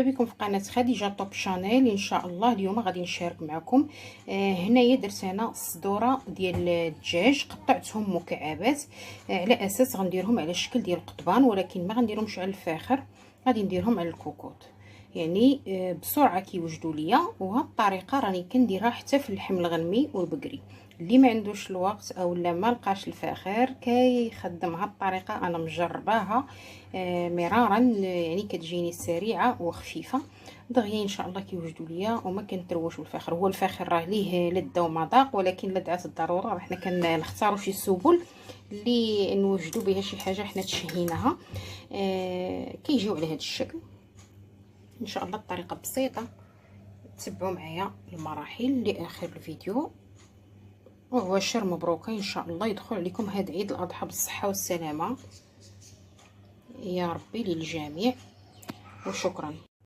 بكم في قناه خديجه طوب شانيل. ان شاء الله اليوم غادي نشارك معكم. هنايا درت انا صدوره ديال الدجاج، قطعتهم مكعبات على اساس غنديرهم على الشكل ديال القضبان، ولكن ما غنديرهمش على الفاخر، غادي نديرهم على الكوكوط. يعني بسرعه كيوجدوا ليا، وهاد الطريقه راني كنديرها حتى في اللحم الغنمي والبقري. اللي ما عندوش الوقت او لا ما لقاش الفاخر كيخدم هاد الطريقه، انا مجرباها مرارا، يعني كتجيني سريعه وخفيفه دغيا. ان شاء الله كيوجدوا ليا وما كنتروش بالفاخر. هو الفاخر راه ليه لذه ومذاق، ولكن لدعت الضروره راه حنا كنختاروا شي سبل اللي نوجدوا بها شي حاجه حنا تشهيناها. كيجيو على هذا الشكل. ان شاء الله الطريقه بسيطه، تبعوا معايا المراحل لاخر الفيديو. وعواشر مبروكه ان شاء الله يدخل عليكم هذا عيد الاضحى بالصحه والسلامه يا ربي للجميع، وشكرا.